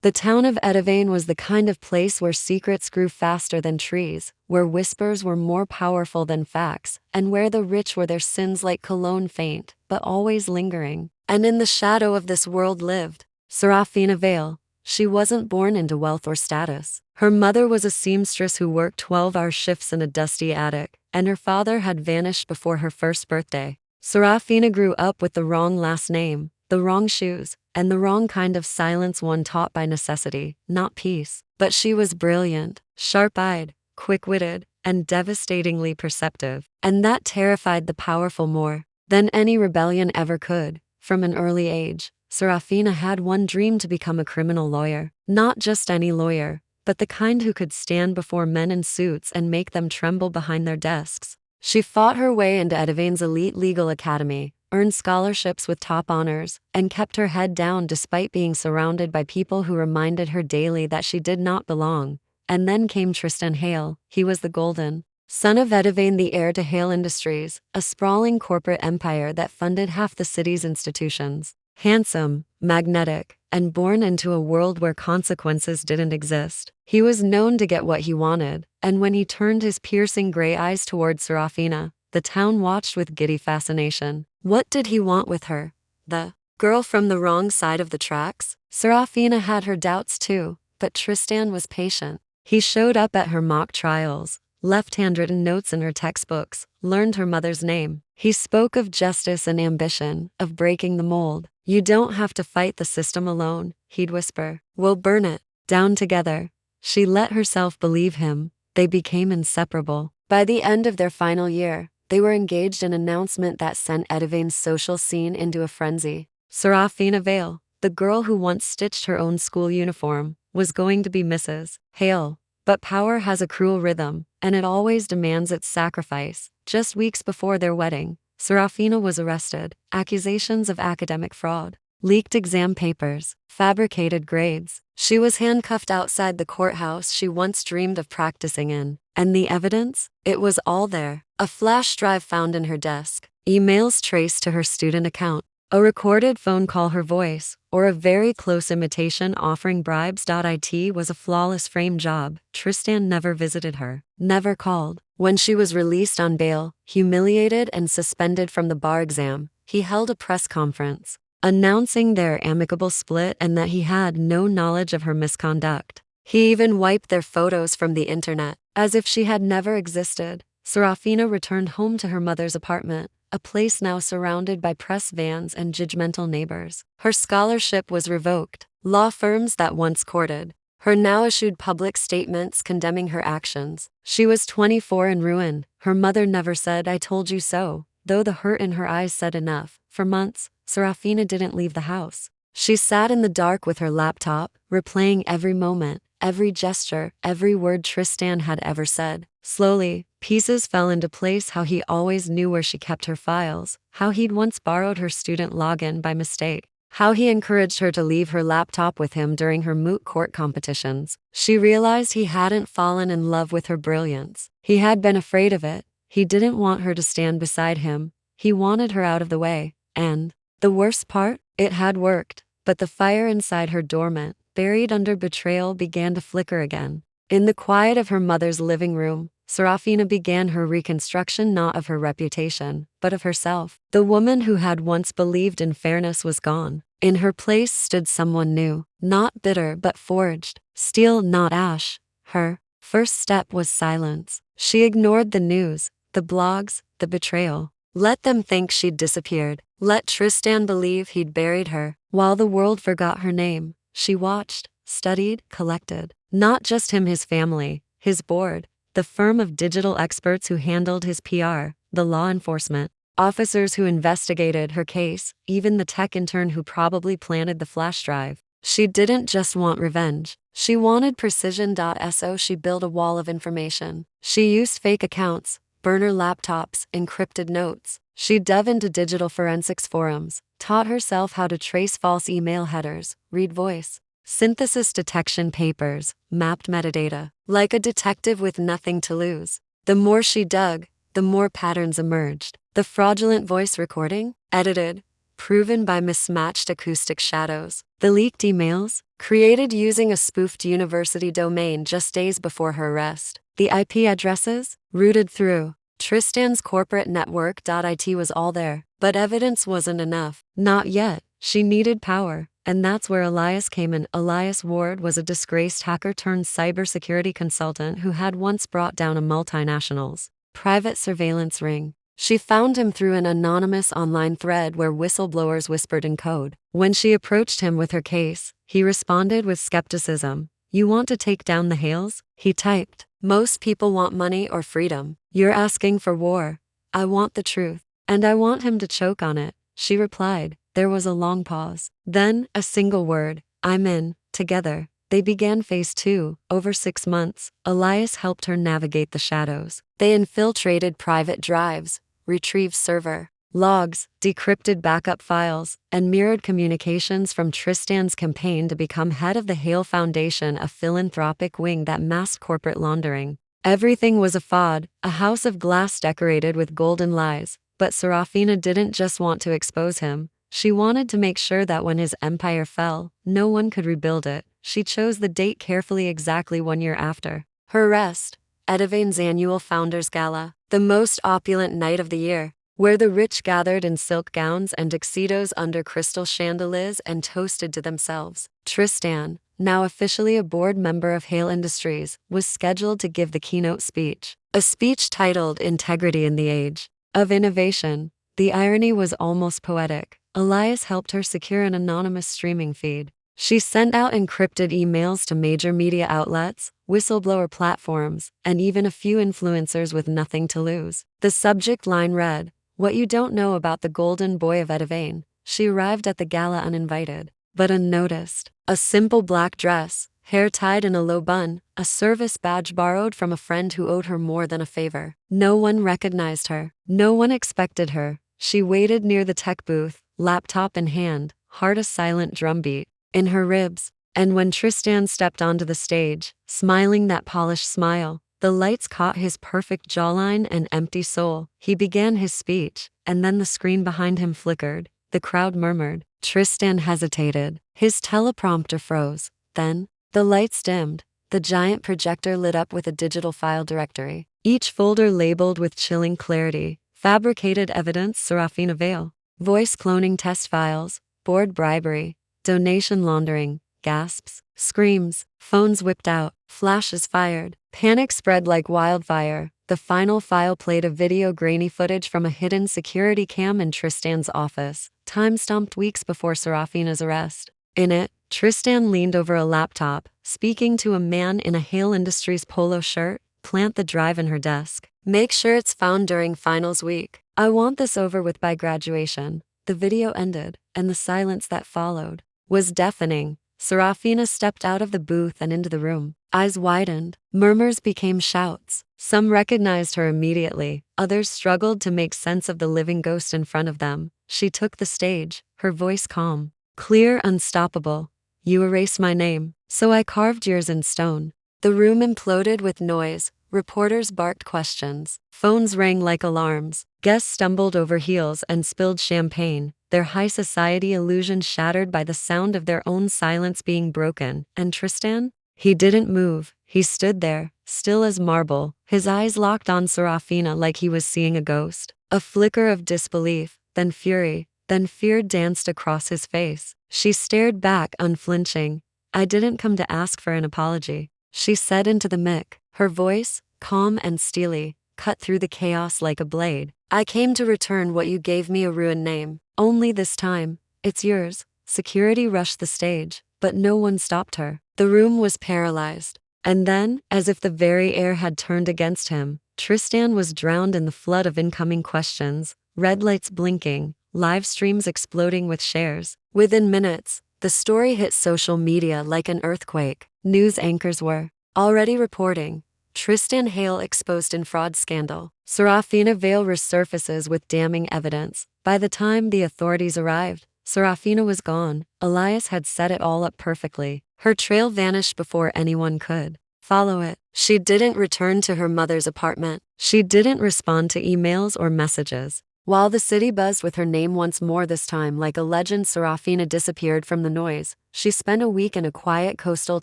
The town of Edivane was the kind of place where secrets grew faster than trees, where whispers were more powerful than facts, and where the rich were their sins like cologne faint, but always lingering. And in the shadow of this world lived Seraphina Vale. She wasn't born into wealth or status. Her mother was a seamstress who worked 12-hour shifts in a dusty attic, and her father had vanished before her first birthday. Seraphina grew up with the wrong last name, the wrong shoes, and the wrong kind of silence one taught by necessity, not peace. But she was brilliant, sharp-eyed, quick-witted, and devastatingly perceptive. And that terrified the powerful more than any rebellion ever could. From an early age, Seraphina had one dream: to become a criminal lawyer. Not just any lawyer, but the kind who could stand before men in suits and make them tremble behind their desks. She fought her way into Edivane's elite legal academy, earned scholarships with top honors, and kept her head down despite being surrounded by people who reminded her daily that she did not belong. And then came Tristan Hale. He was the golden son of Edivane, the heir to Hale Industries, a sprawling corporate empire that funded half the city's institutions. Handsome, magnetic, and born into a world where consequences didn't exist. He was known to get what he wanted, and when he turned his piercing gray eyes toward Seraphina, the town watched with giddy fascination. What did he want with her? The girl from the wrong side of the tracks? Seraphina had her doubts too, but Tristan was patient. He showed up at her mock trials, left handwritten notes in her textbooks, learned her mother's name. He spoke of justice and ambition, of breaking the mold. "You don't have to fight the system alone," he'd whisper. "We'll burn it down together." She let herself believe him. They became inseparable. By the end of their final year, they were engaged, in an announcement that sent Edivane's social scene into a frenzy. Seraphina Vale, the girl who once stitched her own school uniform, was going to be Mrs. Hale. But power has a cruel rhythm, and it always demands its sacrifice. Just weeks before their wedding, Seraphina was arrested. Accusations of academic fraud, leaked exam papers, fabricated grades. She was handcuffed outside the courthouse she once dreamed of practicing in. And the evidence? It was all there. A flash drive found in her desk, emails traced to her student account, a recorded phone call, her voice, or a very close imitation offering bribes. It was a flawless frame job. Tristan never visited her, never called. When she was released on bail, humiliated and suspended from the bar exam, he held a press conference, announcing their amicable split and that he had no knowledge of her misconduct. He even wiped their photos from the internet, as if she had never existed. Seraphina returned home to her mother's apartment, a place now surrounded by press vans and judgmental neighbors. Her scholarship was revoked. Law firms that once courted her now issued public statements condemning her actions. She was 24 and ruined. Her mother never said, "I told you so," though the hurt in her eyes said enough. For months, Seraphina didn't leave the house. She sat in the dark with her laptop, replaying every moment, every gesture, every word Tristan had ever said. Slowly, pieces fell into place: how he always knew where she kept her files, how he'd once borrowed her student login by mistake, how he encouraged her to leave her laptop with him during her moot court competitions. She realized he hadn't fallen in love with her brilliance. He had been afraid of it. He didn't want her to stand beside him. He wanted her out of the way. And the worst part? It had worked. But the fire inside her, dormant, buried under betrayal, began to flicker again. In the quiet of her mother's living room, Seraphina began her reconstruction, not of her reputation, but of herself. The woman who had once believed in fairness was gone. In her place stood someone new, not bitter but forged, steel not ash. Her first step was silence. She ignored the news, the blogs, the betrayal. Let them think she'd disappeared. Let Tristan believe he'd buried her. While the world forgot her name, she watched, studied, collected. Not just him, his family, his board, the firm of digital experts who handled his PR, the law enforcement officers who investigated her case, even the tech intern who probably planted the flash drive. She didn't just want revenge. She wanted precision. So she built a wall of information. She used fake accounts, burner laptops, encrypted notes. She dove into digital forensics forums, taught herself how to trace false email headers, read voice synthesis detection papers, mapped metadata. Like a detective with nothing to lose. The more she dug, the more patterns emerged. The fraudulent voice recording, edited, proven by mismatched acoustic shadows. The leaked emails, created using a spoofed university domain just days before her arrest. The IP addresses, routed through Tristan's corporate network.it was all there. But evidence wasn't enough. Not yet. She needed power. And that's where Elias came in. Elias Ward was a disgraced hacker turned cybersecurity consultant who had once brought down a multinational's private surveillance ring. She found him through an anonymous online thread where whistleblowers whispered in code. When she approached him with her case, he responded with skepticism. "You want to take down the Hales?" He typed. "Most people want money or freedom. You're asking for war. I want the truth. And I want him to choke on it," she replied. There was a long pause. Then, a single word. "I'm in." Together, they began phase 2. Over 6 months, Elias helped her navigate the shadows. They infiltrated private drives, retrieved server logs, decrypted backup files, and mirrored communications from Tristan's campaign to become head of the Hale Foundation, a philanthropic wing that masked corporate laundering. Everything was a fraud, a house of glass decorated with golden lies. But Seraphina didn't just want to expose him. She wanted to make sure that when his empire fell, no one could rebuild it. She chose the date carefully, exactly 1 year after her arrest. Edivane's annual Founders Gala, the most opulent night of the year, where the rich gathered in silk gowns and tuxedos under crystal chandeliers and toasted to themselves. Tristan, now officially a board member of Hale Industries, was scheduled to give the keynote speech. A speech titled Integrity in the Age of Innovation. The irony was almost poetic. Elias helped her secure an anonymous streaming feed. She sent out encrypted emails to major media outlets, whistleblower platforms, and even a few influencers with nothing to lose. The subject line read, "What you don't know about the golden boy of Edivane." She arrived at the gala uninvited, but unnoticed. A simple black dress, hair tied in a low bun, a service badge borrowed from a friend who owed her more than a favor. No one recognized her. No one expected her. She waited near the tech booth, laptop in hand, heart a silent drumbeat in her ribs. And when Tristan stepped onto the stage, smiling that polished smile, the lights caught his perfect jawline and empty soul. He began his speech, and then the screen behind him flickered. The crowd murmured. Tristan hesitated. His teleprompter froze. Then, the lights dimmed. The giant projector lit up with a digital file directory, each folder labeled with chilling clarity. Fabricated evidence, Seraphina Vale. Voice cloning test files, board bribery, donation laundering, gasps, screams, phones whipped out, flashes fired. Panic spread like wildfire. The final file played a video grainy footage from a hidden security cam in Tristan's office, time-stamped weeks before Seraphina's arrest. In it, Tristan leaned over a laptop, speaking to a man in a Hale Industries polo shirt. "Plant the drive in her desk. Make sure it's found during finals week. I want this over with by graduation." The video ended, and the silence that followed was deafening. Seraphina stepped out of the booth and into the room. Eyes widened. Murmurs became shouts. Some recognized her immediately. Others struggled to make sense of the living ghost in front of them. She took the stage, her voice calm, clear, unstoppable. "You erased my name, so I carved yours in stone." The room imploded with noise. Reporters barked questions. Phones rang like alarms. Guests stumbled over heels and spilled champagne, their high society illusion shattered by the sound of their own silence being broken. And Tristan? He didn't move. He stood there, still as marble, his eyes locked on Seraphina like he was seeing a ghost. A flicker of disbelief, then fury, then fear danced across his face. She stared back, unflinching. "I didn't come to ask for an apology," she said into the mic, her voice, calm and steely, cut through the chaos like a blade. "I came to return what you gave me, a ruined name. Only this time, it's yours." Security rushed the stage, but no one stopped her. The room was paralyzed. And then, as if the very air had turned against him, Tristan was drowned in the flood of incoming questions, red lights blinking, live streams exploding with shares. Within minutes, the story hit social media like an earthquake. News anchors were already reporting Tristan Hale exposed in fraud scandal. Seraphina Vale resurfaces with damning evidence. By the time the authorities arrived, Seraphina was gone. Elias had set it all up perfectly. Her trail vanished before anyone could follow it. She didn't return to her mother's apartment. She didn't respond to emails or messages. While the city buzzed with her name once more, this time like a legend, Seraphina disappeared from the noise. She spent a week in a quiet coastal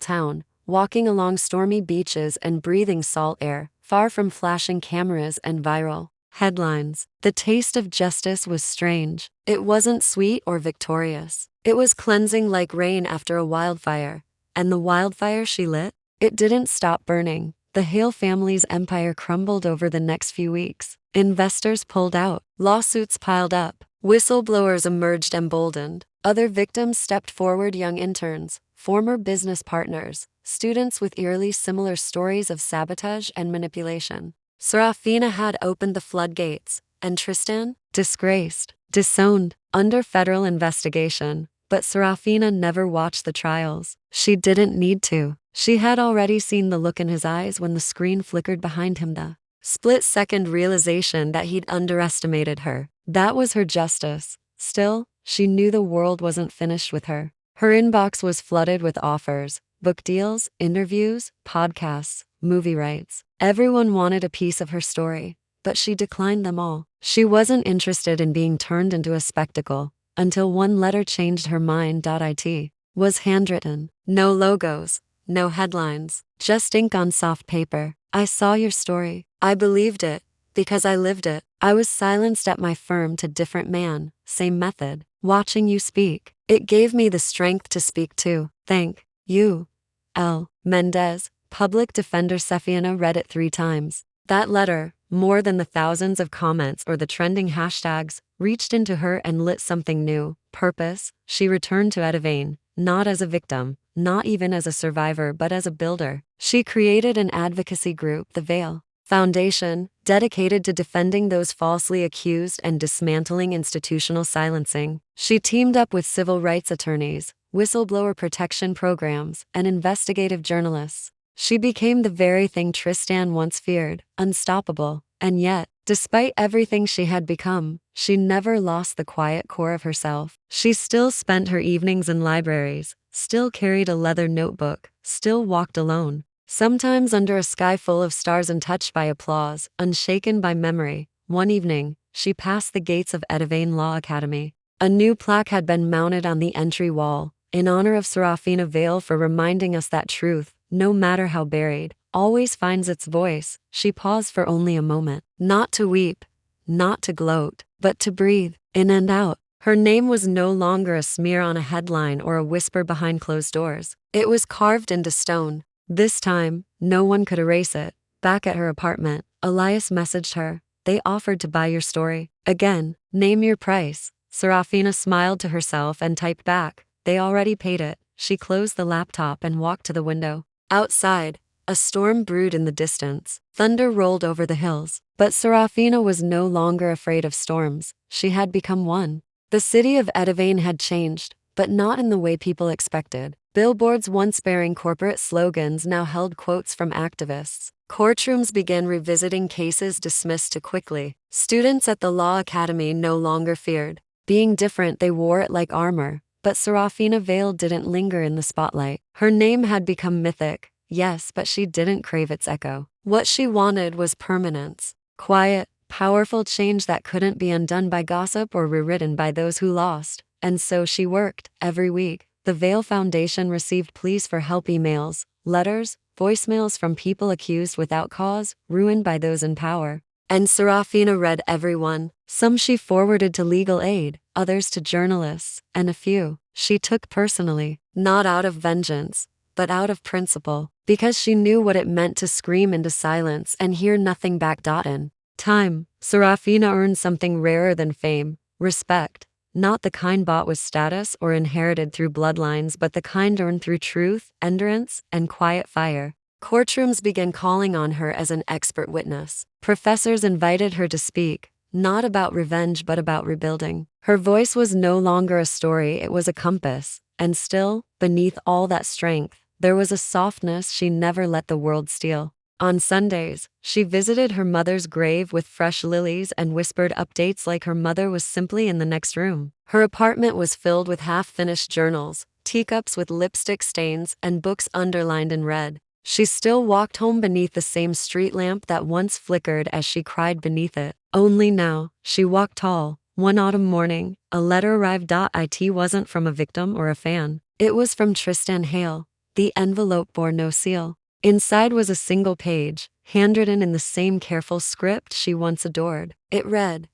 town, walking along stormy beaches and breathing salt air, far from flashing cameras and viral headlines. The taste of justice was strange. It wasn't sweet or victorious. It was cleansing like rain after a wildfire. And the wildfire she lit? It didn't stop burning. The Hale family's empire crumbled over the next few weeks. Investors pulled out. Lawsuits piled up. Whistleblowers emerged emboldened. Other victims stepped forward, young interns, former business partners, students with eerily similar stories of sabotage and manipulation. Seraphina had opened the floodgates, and Tristan, disgraced, disowned, under federal investigation. But Seraphina never watched the trials. She didn't need to. She had already seen the look in his eyes when the screen flickered behind him, the split-second realization that he'd underestimated her. That was her justice. Still, she knew the world wasn't finished with her. Her inbox was flooded with offers, book deals, interviews, podcasts, movie rights. Everyone wanted a piece of her story, but she declined them all. She wasn't interested in being turned into a spectacle, until one letter changed her mind. It was handwritten. No logos, no headlines, just ink on soft paper. I saw your story. I believed it, because I lived it. I was silenced at my firm to different man, same method. Watching you speak, it gave me the strength to speak too. Thank you. L. Mendez, public defender. Seraphina read it 3 times. That letter, more than the thousands of comments or the trending hashtags, reached into her and lit something new. Purpose. She returned to Edivane, not as a victim, not even as a survivor, but as a builder. She created an advocacy group, the Vale Foundation, dedicated to defending those falsely accused and dismantling institutional silencing. She teamed up with civil rights attorneys, whistleblower protection programs, and investigative journalists. She became the very thing Tristan once feared, unstoppable. And yet, despite everything she had become, she never lost the quiet core of herself. She still spent her evenings in libraries, still carried a leather notebook, still walked alone, sometimes under a sky full of stars, untouched by applause, unshaken by memory. One evening, she passed the gates of Edivane Law Academy. A new plaque had been mounted on the entry wall, in honor of Seraphina Vale, for reminding us that truth, no matter how buried, always finds its voice. She paused for only a moment, not to weep, not to gloat, but to breathe, in and out. Her name was no longer a smear on a headline or a whisper behind closed doors. It was carved into stone. This time, no one could erase it. Back at her apartment, Elias messaged her. They offered to buy your story. Again, name your price. Seraphina smiled to herself and typed back. They already paid it. She closed the laptop and walked to the window. Outside, a storm brewed in the distance. Thunder rolled over the hills. But Seraphina was no longer afraid of storms. She had become one. The city of Edivane had changed, but not in the way people expected. Billboards once bearing corporate slogans now held quotes from activists. Courtrooms began revisiting cases dismissed too quickly. Students at the law academy no longer feared being different. They wore it like armor. But Seraphina Vale didn't linger in the spotlight. Her name had become mythic, yes, but she didn't crave its echo. What she wanted was permanence. Quiet, powerful change that couldn't be undone by gossip or rewritten by those who lost. And so she worked. Every week, the Vale Foundation received pleas for help emails, letters, voicemails from people accused without cause, ruined by those in power. And Seraphina read every one. Some she forwarded to legal aid, others to journalists, and a few she took personally, not out of vengeance, but out of principle, because she knew what it meant to scream into silence and hear nothing back. In time, Seraphina earned something rarer than fame, respect, not the kind bought with status or inherited through bloodlines, but the kind earned through truth, endurance, and quiet fire. Courtrooms began calling on her as an expert witness. Professors invited her to speak, not about revenge but about rebuilding. Her voice was no longer a story, it was a compass. And still, beneath all that strength, there was a softness she never let the world steal. On Sundays, she visited her mother's grave with fresh lilies and whispered updates like her mother was simply in the next room. Her apartment was filled with half-finished journals, teacups with lipstick stains, and books underlined in red. She still walked home beneath the same street lamp that once flickered as she cried beneath it. Only now, she walked tall. One autumn morning, a letter arrived. It wasn't from a victim or a fan. It was from Tristan Hale. The envelope bore no seal. Inside was a single page, handwritten in the same careful script she once adored. It read,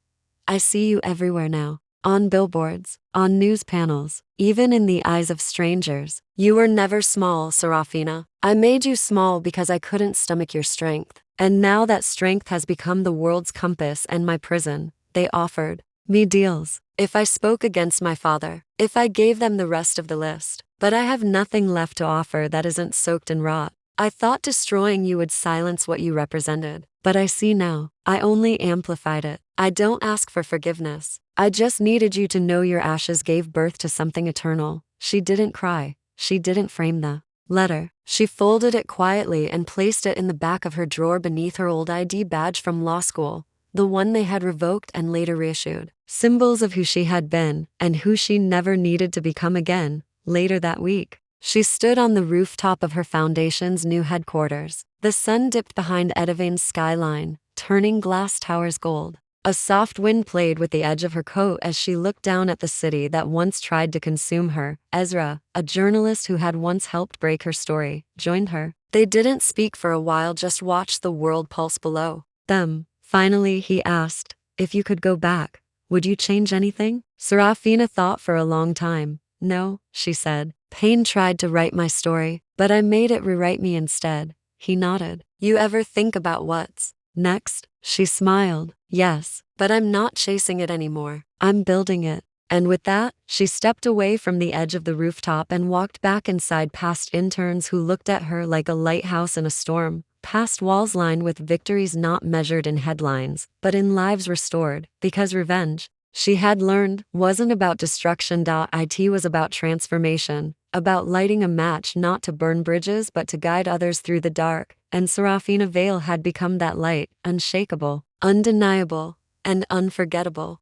"I see you everywhere now. On billboards, on news panels, even in the eyes of strangers. You were never small, Seraphina. I made you small because I couldn't stomach your strength. And now that strength has become the world's compass and my prison, they offered me deals. If I spoke against my father, if I gave them the rest of the list. But I have nothing left to offer that isn't soaked in rot. I thought destroying you would silence what you represented. But I see now, I only amplified it. I don't ask for forgiveness. I just needed you to know your ashes gave birth to something eternal." She didn't cry. She didn't frame the letter. She folded it quietly and placed it in the back of her drawer beneath her old ID badge from law school, the one they had revoked and later reissued. Symbols of who she had been, and who she never needed to become again. Later that week, she stood on the rooftop of her foundation's new headquarters. The sun dipped behind Edavane's skyline, turning glass towers gold. A soft wind played with the edge of her coat as she looked down at the city that once tried to consume her. Ezra, a journalist who had once helped break her story, joined her. They didn't speak for a while, just watched the world pulse below them. Finally, he asked, "If you could go back, would you change anything?" Seraphina thought for a long time. "No," she said. "Pain tried to write my story, but I made it rewrite me instead." He nodded. "You ever think about what's next?" She smiled. "Yes, but I'm not chasing it anymore. I'm building it." And with that, she stepped away from the edge of the rooftop and walked back inside, past interns who looked at her like a lighthouse in a storm, past walls lined with victories not measured in headlines, but in lives restored, because revenge, she had learned, wasn't about destruction. It was about transformation, about lighting a match not to burn bridges but to guide others through the dark, and Seraphina Vale had become that light, unshakable, undeniable, and unforgettable.